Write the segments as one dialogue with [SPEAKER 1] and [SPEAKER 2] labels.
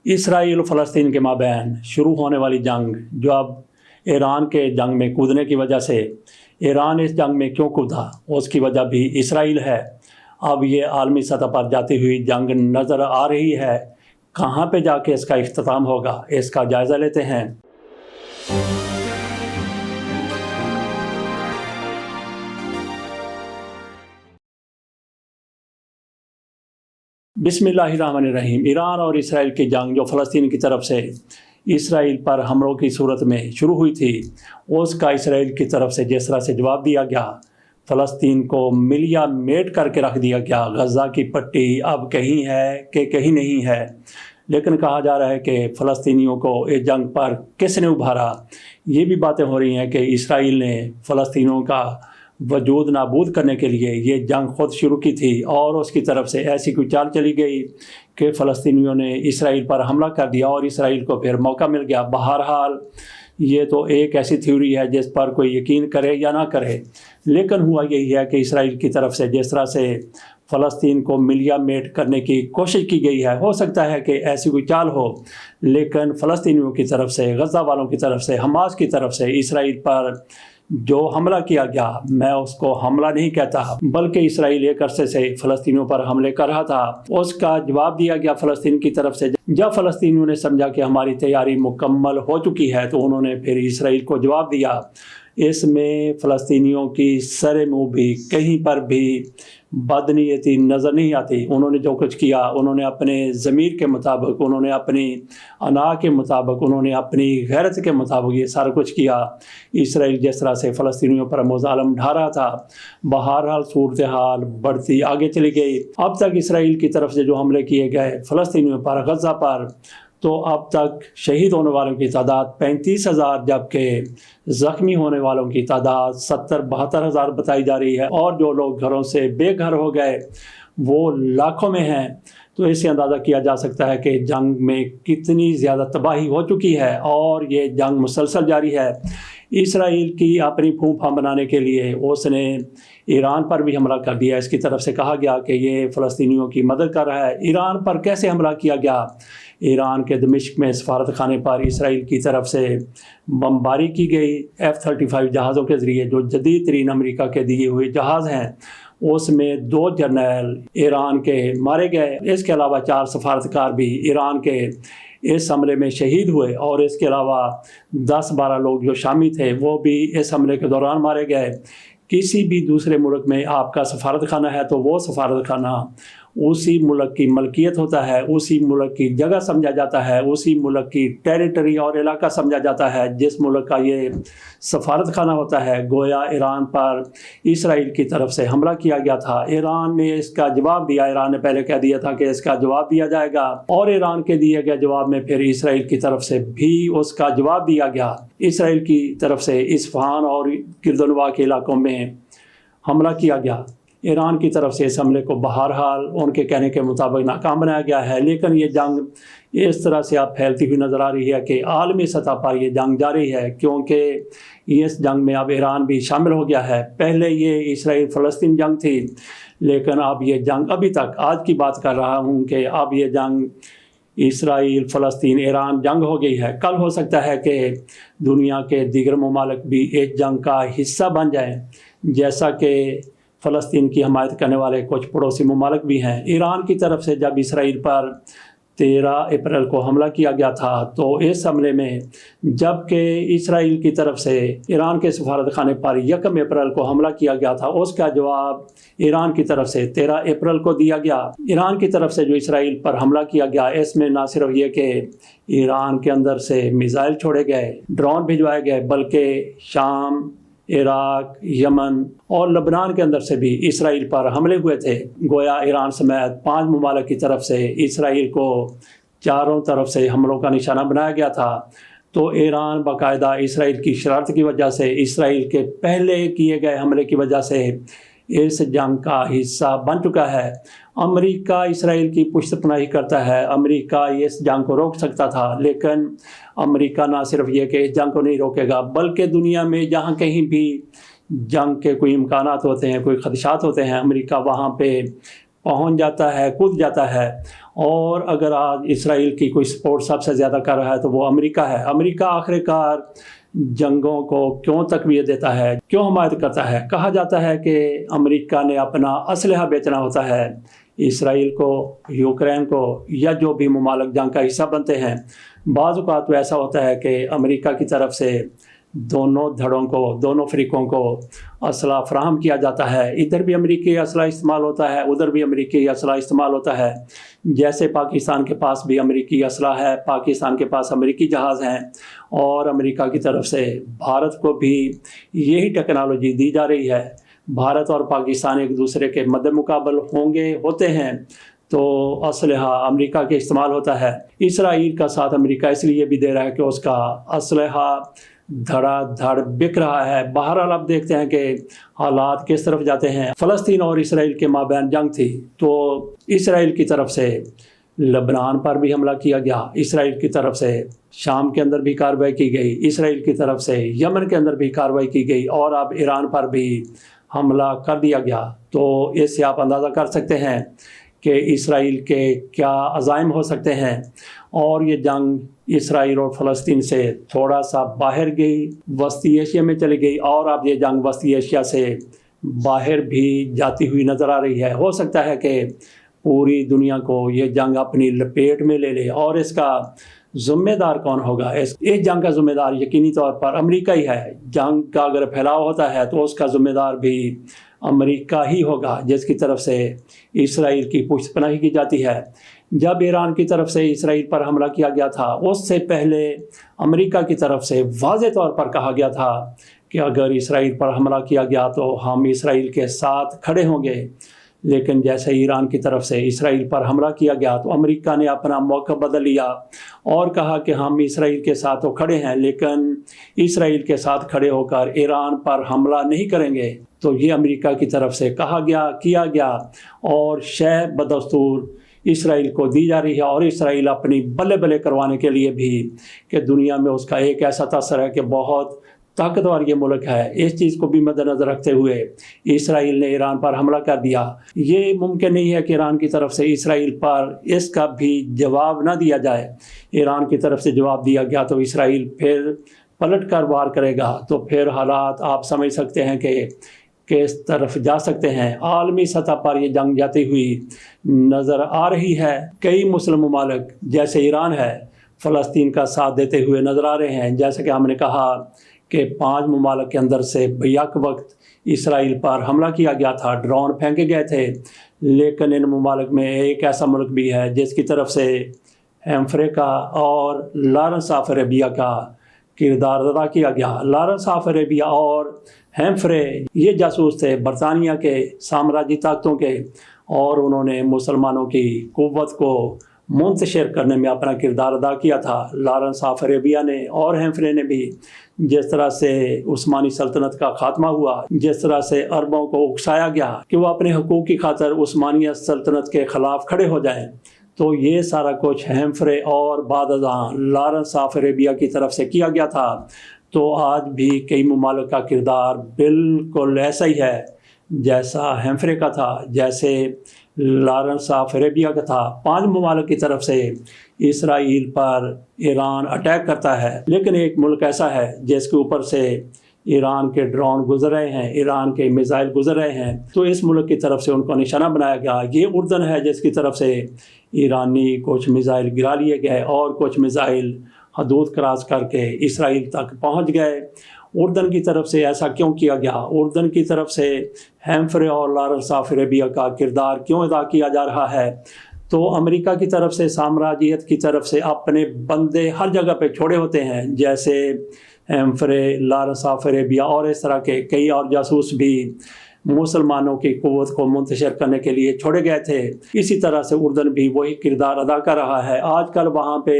[SPEAKER 1] اسرائیل و فلسطین کے مابین شروع ہونے والی جنگ جو اب ایران کے جنگ میں کودنے کی وجہ سے ایران اس جنگ میں کیوں کودا اس کی وجہ بھی اسرائیل ہے۔ اب یہ عالمی سطح پر جاتی ہوئی جنگ نظر آ رہی ہے، کہاں پہ جا کے اس کا اختتام ہوگا اس کا جائزہ لیتے ہیں۔ بسم اللہ الرحمن الرحیم۔ ایران اور اسرائیل کی جنگ جو فلسطین کی طرف سے اسرائیل پر حملوں کی صورت میں شروع ہوئی تھی، اس کا اسرائیل کی طرف سے جس طرح سے جواب دیا گیا، فلسطین کو ملیا میٹ کر کے رکھ دیا گیا۔ غزہ کی پٹی اب کہیں ہے کہ کہیں نہیں ہے، لیکن کہا جا رہا ہے کہ فلسطینیوں کو اس جنگ پر کس نے ابھارا۔ یہ بھی باتیں ہو رہی ہیں کہ اسرائیل نے فلسطینیوں کا وجود نابود کرنے کے لیے یہ جنگ خود شروع کی تھی، اور اس کی طرف سے ایسی کوئی چال چلی گئی کہ فلسطینیوں نے اسرائیل پر حملہ کر دیا اور اسرائیل کو پھر موقع مل گیا۔ بہرحال یہ تو ایک ایسی تھیوری ہے جس پر کوئی یقین کرے یا نہ کرے، لیکن ہوا یہی ہے کہ اسرائیل کی طرف سے جس طرح سے فلسطین کو ملیا میٹ کرنے کی کوشش کی گئی ہے، ہو سکتا ہے کہ ایسی کوئی چال ہو، لیکن فلسطینیوں کی طرف سے، غزہ والوں کی طرف سے، حماس کی طرف سے اسرائیل پر جو حملہ کیا گیا، میں اس کو حملہ نہیں کہتا بلکہ اسرائیل ایک عرصے سے فلسطینیوں پر حملے کر رہا تھا، اس کا جواب دیا گیا فلسطین کی طرف سے۔ جب فلسطینیوں نے سمجھا کہ ہماری تیاری مکمل ہو چکی ہے تو انہوں نے پھر اسرائیل کو جواب دیا۔ اس میں فلسطینیوں کی سر منہ بھی کہیں پر بھی بدنیتی نظر نہیں آتی۔ انہوں نے جو کچھ کیا، انہوں نے اپنے ضمیر کے مطابق، انہوں نے اپنی انا کے مطابق، انہوں نے اپنی غیرت کے مطابق یہ سارا کچھ کیا۔ اسرائیل جس طرح سے فلسطینیوں پر مظالم ڈھا رہا تھا، بہرحال صورتحال بڑھتی آگے چلی گئی۔ اب تک اسرائیل کی طرف سے جو حملے کیے گئے فلسطینیوں پر، غزہ پر، تو اب تک شہید ہونے والوں کی تعداد 35,000 جبکہ زخمی ہونے والوں کی تعداد 70-72 ہزار بتائی جا رہی ہے، اور جو لوگ گھروں سے بے گھر ہو گئے وہ لاکھوں میں ہیں۔ تو اس سے اندازہ کیا جا سکتا ہے کہ جنگ میں کتنی زیادہ تباہی ہو چکی ہے، اور یہ جنگ مسلسل جاری ہے۔ اسرائیل کی اپنی پھونپھا بنانے کے لیے اس نے ایران پر بھی حملہ کر دیا۔ اس کی طرف سے کہا گیا کہ یہ فلسطینیوں کی مدد کر رہا ہے۔ ایران پر کیسے حملہ کیا گیا؟ ایران کے دمشق میں سفارت خانے پر اسرائیل کی طرف سے بمباری کی گئی F-35 جہازوں کے ذریعے، جو جدید ترین امریکہ کے دیے ہوئے جہاز ہیں۔ اس میں 2 جرنیل ایران کے مارے گئے، اس کے علاوہ 4 سفارتکار بھی ایران کے اس حملے میں شہید ہوئے، اور اس کے علاوہ 10-12 لوگ جو شامی تھے وہ بھی اس حملے کے دوران مارے گئے۔ کسی بھی دوسرے ملک میں آپ کا سفارت خانہ ہے تو وہ سفارت خانہ اسی ملک کی ملکیت ہوتا ہے، اسی ملک کی جگہ سمجھا جاتا ہے، اسی ملک کی ٹیریٹری اور علاقہ سمجھا جاتا ہے جس ملک کا یہ سفارت خانہ ہوتا ہے۔ گویا ایران پر اسرائیل کی طرف سے حملہ کیا گیا تھا، ایران نے اس کا جواب دیا۔ ایران نے پہلے کہہ دیا تھا کہ اس کا جواب دیا جائے گا، اور ایران کے دیے گئے جواب میں پھر اسرائیل کی طرف سے بھی اس کا جواب دیا گیا۔ اسرائیل کی طرف سے اصفہان اور گرد و نواح کے علاقوں میں حملہ کیا گیا۔ ایران کی طرف سے اس حملے کو بہرحال ان کے کہنے کے مطابق ناکام بنایا گیا ہے، لیکن یہ جنگ اس طرح سے اب پھیلتی ہوئی نظر آ رہی ہے کہ عالمی سطح پر یہ جنگ جاری ہے، کیونکہ اس جنگ میں اب ایران بھی شامل ہو گیا ہے۔ پہلے یہ اسرائیل فلسطین جنگ تھی، لیکن اب یہ جنگ ابھی تک، آج کی بات کر رہا ہوں کہ اب یہ جنگ اسرائیل فلسطین ایران جنگ ہو گئی ہے۔ کل ہو سکتا ہے کہ دنیا کے دیگر ممالک بھی اس جنگ کا حصہ بن جائیں، جیسا کہ فلسطین کی حمایت کرنے والے کچھ پڑوسی ممالک بھی ہیں۔ ایران کی طرف سے جب اسرائیل پر 13 اپریل کو حملہ کیا گیا تھا، تو اس حملے میں جبکہ اسرائیل کی طرف سے ایران کے سفارت خانے پر 1 اپریل کو حملہ کیا گیا تھا، اس کا جواب ایران کی طرف سے 13 اپریل کو دیا گیا۔ ایران کی طرف سے جو اسرائیل پر حملہ کیا گیا، اس میں نہ صرف یہ کہ ایران کے اندر سے میزائل چھوڑے گئے، ڈرون بھجوائے گئے، بلکہ شام، عراق، یمن اور لبنان کے اندر سے بھی اسرائیل پر حملے ہوئے تھے۔ گویا ایران سمیت 5 ممالک کی طرف سے اسرائیل کو چاروں طرف سے حملوں کا نشانہ بنایا گیا تھا۔ تو ایران باقاعدہ اسرائیل کی شرارت کی وجہ سے، اسرائیل کے پہلے کیے گئے حملے کی وجہ سے اس جنگ کا حصہ بن چکا ہے۔ امریکہ اسرائیل کی پشت پناہی کرتا ہے، امریکہ اس جنگ کو روک سکتا تھا، لیکن امریکہ نہ صرف یہ کہ اس جنگ کو نہیں روکے گا، بلکہ دنیا میں جہاں کہیں بھی جنگ کے کوئی امکانات ہوتے ہیں، کوئی خدشات ہوتے ہیں، امریکہ وہاں پہ پہنچ جاتا ہے، کود جاتا ہے۔ اور اگر آج اسرائیل کی کوئی سپورٹ سب سے زیادہ کر رہا ہے تو وہ امریکہ ہے۔ امریکہ آخر کار جنگوں کو کیوں تقویت دیتا ہے، کیوں حمایت کرتا ہے؟ کہا جاتا ہے کہ امریکہ نے اپنا اسلحہ بیچنا ہوتا ہے اسرائیل کو، یوکرین کو، یا جو بھی ممالک جنگ کا حصہ بنتے ہیں۔ بعض اوقات تو ایسا ہوتا ہے کہ امریکہ کی طرف سے دونوں دھڑوں کو، دونوں فریقوں کو اسلحہ فراہم کیا جاتا ہے۔ ادھر بھی امریکی اسلحہ استعمال ہوتا ہے، ادھر بھی امریکی اسلحہ استعمال ہوتا ہے۔ جیسے پاکستان کے پاس بھی امریکی اسلحہ ہے، پاکستان کے پاس امریکی جہاز ہیں، اور امریکہ کی طرف سے بھارت کو بھی یہی ٹیکنالوجی دی جا رہی ہے۔ بھارت اور پاکستان ایک دوسرے کے مد مقابل ہوتے ہیں تو اسلحہ امریکہ کے استعمال ہوتا ہے۔ اسرائیل کا ساتھ امریکہ اس لیے بھی دے رہا ہے کہ اس کا اسلحہ دھڑا دھڑ بک رہا ہے۔ بہرحال اب دیکھتے ہیں کہ حالات کس طرف جاتے ہیں۔ فلسطین اور اسرائیل کے مابین جنگ تھی تو اسرائیل کی طرف سے لبنان پر بھی حملہ کیا گیا، اسرائیل کی طرف سے شام کے اندر بھی کارروائی کی گئی، اسرائیل کی طرف سے یمن کے اندر بھی کارروائی کی گئی، اور اب ایران پر بھی حملہ کر دیا گیا۔ تو اس سے آپ اندازہ کر سکتے ہیں کہ اسرائیل کے کیا عزائم ہو سکتے ہیں۔ اور یہ جنگ اسرائیل اور فلسطین سے تھوڑا سا باہر گئی، وسطی ایشیا میں چلی گئی، اور اب یہ جنگ وسطی ایشیا سے باہر بھی جاتی ہوئی نظر آ رہی ہے۔ ہو سکتا ہے کہ پوری دنیا کو یہ جنگ اپنی لپیٹ میں لے لے، اور اس کا ذمہ دار کون ہوگا؟ اس جنگ کا ذمہ دار یقینی طور پر امریکہ ہی ہے۔ جنگ کا اگر پھیلاؤ ہوتا ہے تو اس کا ذمہ دار بھی امریکہ ہی ہوگا، جس کی طرف سے اسرائیل کی پشت پناہی کی جاتی ہے۔ جب ایران کی طرف سے اسرائیل پر حملہ کیا گیا تھا، اس سے پہلے امریکہ کی طرف سے واضح طور پر کہا گیا تھا کہ اگر اسرائیل پر حملہ کیا گیا تو ہم اسرائیل کے ساتھ کھڑے ہوں گے۔ لیکن جیسے ایران کی طرف سے اسرائیل پر حملہ کیا گیا تو امریکہ نے اپنا موقع بدل لیا اور کہا کہ ہم اسرائیل کے ساتھ تو کھڑے ہیں، لیکن اسرائیل کے ساتھ کھڑے ہو کر ایران پر حملہ نہیں کریں گے۔ تو یہ امریکہ کی طرف سے کہا گیا، کیا گیا، اور شے بدستور اسرائیل کو دی جا رہی ہے، اور اسرائیل اپنی بلے بلے کروانے کے لیے بھی کہ دنیا میں اس کا ایک ایسا تاثر ہے کہ بہت طاقتور یہ ملک ہے، اس چیز کو بھی مد نظر رکھتے ہوئے اسرائیل نے ایران پر حملہ کر دیا۔ یہ ممکن نہیں ہے کہ ایران کی طرف سے اسرائیل پر اس کا بھی جواب نہ دیا جائے۔ ایران کی طرف سے جواب دیا گیا تو اسرائیل پھر پلٹ کر وار کرے گا، تو پھر حالات آپ سمجھ سکتے ہیں کہ کس طرف جا سکتے ہیں۔ عالمی سطح پر یہ جنگ جاتی ہوئی نظر آ رہی ہے۔ کئی مسلم ممالک جیسے ایران ہے فلسطین کا ساتھ دیتے ہوئے نظر آ رہے ہیں۔ جیسے کہ ہم نے کہا کہ 5 ممالک کے اندر سے بیک وقت اسرائیل پر حملہ کیا گیا تھا، ڈرون پھینکے گئے تھے، لیکن ان ممالک میں ایک ایسا ملک بھی ہے جس کی طرف سے افریقہ اور لارنس آف عربیہ کا کردار ادا کیا گیا۔ لارنس آف عربیہ اور ہیمفرے یہ جاسوس تھے برطانیہ کے سامراجی طاقتوں کے، اور انہوں نے مسلمانوں کی قوت کو منتشر کرنے میں اپنا کردار ادا کیا تھا۔ لارنس آف عربیہ نے اور ہیمفرے نے بھی جس طرح سے عثمانی سلطنت کا خاتمہ ہوا، جس طرح سے عربوں کو اکسایا گیا کہ وہ اپنے حقوق کی خاطر عثمانیہ سلطنت کے خلاف کھڑے ہو جائیں، تو یہ سارا کچھ ہیمفرے اور بعد ازاں لارنس آف عربیہ کی طرف سے کیا گیا تھا۔ تو آج بھی کئی ممالک کا کردار بالکل ایسا ہی ہے جیسا ہیمفرے کا تھا، جیسے لارنس آف عربیہ کا تھا۔ 5 ممالک کی طرف سے اسرائیل پر ایران اٹیک کرتا ہے، لیکن ایک ملک ایسا ہے جس کے اوپر سے ایران کے ڈرون گزر رہے ہیں، ایران کے میزائل گزر رہے ہیں، تو اس ملک کی طرف سے ان کو نشانہ بنایا گیا۔ یہ اردن ہے جس کی طرف سے ایرانی کچھ میزائل گرا لیے گئے، اور کچھ میزائل حدود کراس کر کے اسرائیل تک پہنچ گئے۔ اردن کی طرف سے ایسا کیوں کیا گیا؟ اردن کی طرف سے ہیمفرے اور لارنس آف عربیہ کا کردار کیوں ادا کیا جا رہا ہے؟ تو امریکہ کی طرف سے سامراجیت کی طرف سے اپنے بندے ہر جگہ پہ چھوڑے ہوتے ہیں، جیسے ہیمفرے، لارنس آف عربیہ اور اس طرح کے کئی اور جاسوس بھی مسلمانوں کی قوت کو منتشر کرنے کے لیے چھوڑے گئے تھے۔ اسی طرح سے اردن بھی وہی کردار ادا کر رہا ہے۔ آج کل وہاں پہ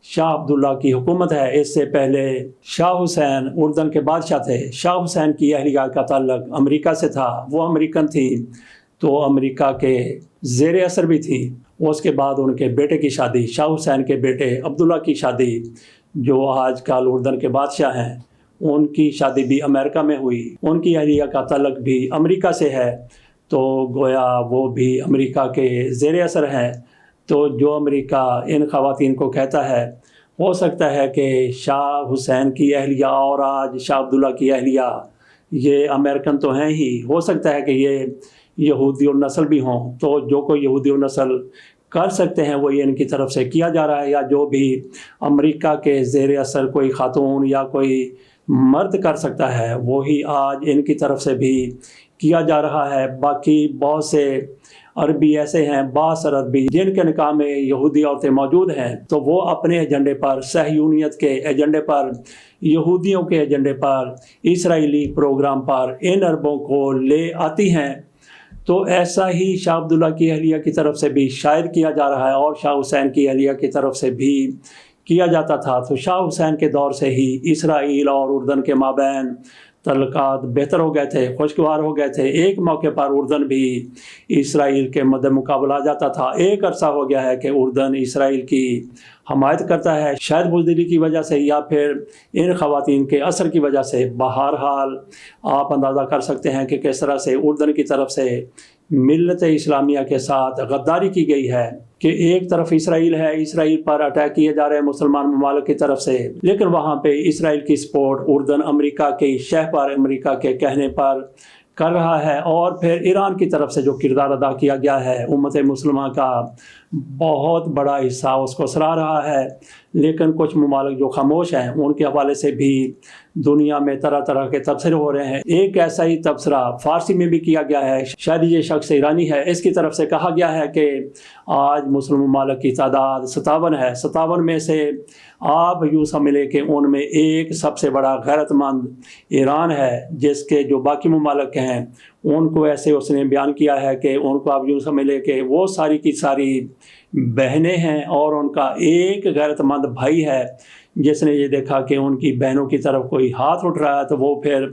[SPEAKER 1] شاہ عبداللہ کی حکومت ہے، اس سے پہلے شاہ حسین اردن کے بادشاہ تھے۔ شاہ حسین کی اہلیہ کا تعلق امریکہ سے تھا، وہ امریکن تھی تو امریکہ کے زیر اثر بھی تھی۔ اس کے بعد ان کے بیٹے کی شادی، شاہ حسین کے بیٹے عبداللہ کی شادی جو آج کل اردن کے بادشاہ ہیں، ان کی شادی بھی امریکہ میں ہوئی، ان کی اہلیہ کا تعلق بھی امریکہ سے ہے۔ تو گویا وہ بھی امریکہ کے زیر اثر ہیں۔ تو جو امریکہ ان خواتین کو کہتا ہے، ہو سکتا ہے کہ شاہ حسین کی اہلیہ اور آج شاہ عبداللہ کی اہلیہ یہ امریکن تو ہیں ہی، ہو سکتا ہے کہ یہ یہودی النسل بھی ہوں۔ تو جو کوئی یہودی النسل کر سکتے ہیں وہ یہ ان کی طرف سے کیا جا رہا ہے، یا جو بھی امریکہ کے زیر اثر کوئی خاتون یا کوئی مرد کر سکتا ہے وہی آج ان کی طرف سے بھی کیا جا رہا ہے۔ باقی بہت سے عربی ایسے ہیں، بااثر عربی، جن کے نکاح میں یہودی عورتیں موجود ہیں، تو وہ اپنے ایجنڈے پر، صہیونیت کے ایجنڈے پر، یہودیوں کے ایجنڈے پر، اسرائیلی پروگرام پر ان عربوں کو لے آتی ہیں۔ تو ایسا ہی شاہ عبداللہ کی اہلیہ کی طرف سے بھی شاید کیا جا رہا ہے، اور شاہ حسین کی اہلیہ کی طرف سے بھی کیا جاتا تھا۔ تو شاہ حسین کے دور سے ہی اسرائیل اور اردن کے مابین تعلقات بہتر ہو گئے تھے، خوشگوار ہو گئے تھے۔ ایک موقع پر اردن بھی اسرائیل کے مد مقابل آ جاتا تھا۔ ایک عرصہ ہو گیا ہے کہ اردن اسرائیل کی حمایت کرتا ہے، شاید بزدلی کی وجہ سے یا پھر ان خواتین کے اثر کی وجہ سے۔ بہرحال آپ اندازہ کر سکتے ہیں کہ کس طرح سے اردن کی طرف سے ملت اسلامیہ کے ساتھ غداری کی گئی ہے، کہ ایک طرف اسرائیل ہے، اسرائیل پر اٹیک کیے جا رہے ہیں مسلمان ممالک کی طرف سے، لیکن وہاں پہ اسرائیل کی سپورٹ اردن امریکہ کے شہ پر، امریکہ کے کہنے پر کر رہا ہے۔ اور پھر ایران کی طرف سے جو کردار ادا کیا گیا ہے، امت مسلمہ کا بہت بڑا حصہ اس کو سراہ رہا ہے، لیکن کچھ ممالک جو خاموش ہیں ان کے حوالے سے بھی دنیا میں طرح طرح کے تبصرے ہو رہے ہیں۔ ایک ایسا ہی تبصرہ فارسی میں بھی کیا گیا ہے، شاید یہ شخص ایرانی ہے، اس کی طرف سے کہا گیا ہے کہ آج مسلم ممالک کی تعداد 57 ہے، 57 میں سے آپ یوں سمجھیں کہ ان میں ایک سب سے بڑا غیرت مند ایران ہے، جس کے جو باقی ممالک ہیں ان کو ایسے اس نے بیان کیا ہے کہ ان کو آپ یوں سمجھ لیں کہ وہ ساری کی ساری بہنیں ہیں، اور ان کا ایک غیرت مند بھائی ہے جس نے یہ دیکھا کہ ان کی بہنوں کی طرف کوئی ہاتھ اٹھ رہا ہے تو وہ پھر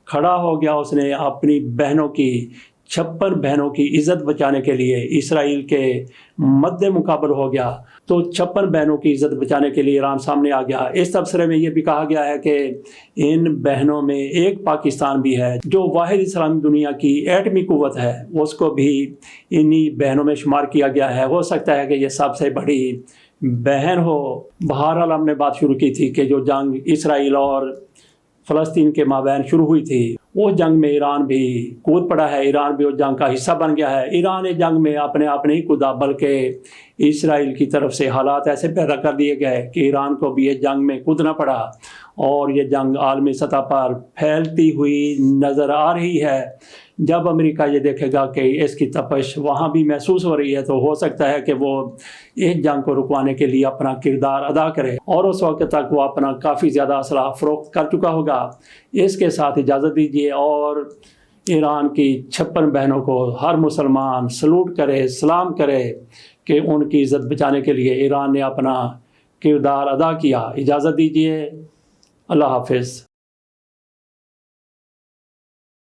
[SPEAKER 1] کھڑا ہو گیا، اس نے اپنی بہنوں کی 56 بہنوں کی عزت بچانے کے لیے اسرائیل کے مد مقابل ہو گیا۔ تو 56 بہنوں کی عزت بچانے کے لیے ایران سامنے آ گیا۔ اس تبصرے میں یہ بھی کہا گیا ہے کہ ان بہنوں میں ایک پاکستان بھی ہے جو واحد اسلامی دنیا کی ایٹمی قوت ہے، اس کو بھی انہی بہنوں میں شمار کیا گیا ہے۔ ہو سکتا ہے کہ یہ سب سے بڑی بہن ہو۔ بہرحال ہم نے بات شروع کی تھی کہ جو جنگ اسرائیل اور فلسطین کے مابین شروع ہوئی تھی، وہ جنگ میں ایران بھی کود پڑا ہے، ایران بھی اس جنگ کا حصہ بن گیا ہے۔ ایران اس جنگ میں اپنے آپ نہیں کودا، بلکہ اسرائیل کی طرف سے حالات ایسے پیدا کر دیے گئے کہ ایران کو بھی اس جنگ میں کودنا پڑا، اور یہ جنگ عالمی سطح پر پھیلتی ہوئی نظر آ رہی ہے۔ جب امریکہ یہ دیکھے گا کہ اس کی تپش وہاں بھی محسوس ہو رہی ہے تو ہو سکتا ہے کہ وہ اس جنگ کو رکوانے کے لیے اپنا کردار ادا کرے، اور اس وقت تک وہ اپنا کافی زیادہ اسلحہ فروخت کر چکا ہوگا۔ اس کے ساتھ اجازت دیجیے اور ایران کی 56 بہنوں کو ہر مسلمان سلوٹ کرے، سلام کرے کہ ان کی عزت بچانے کے لیے ایران نے اپنا کردار ادا کیا۔ اجازت دیجیے، اللہ حافظ۔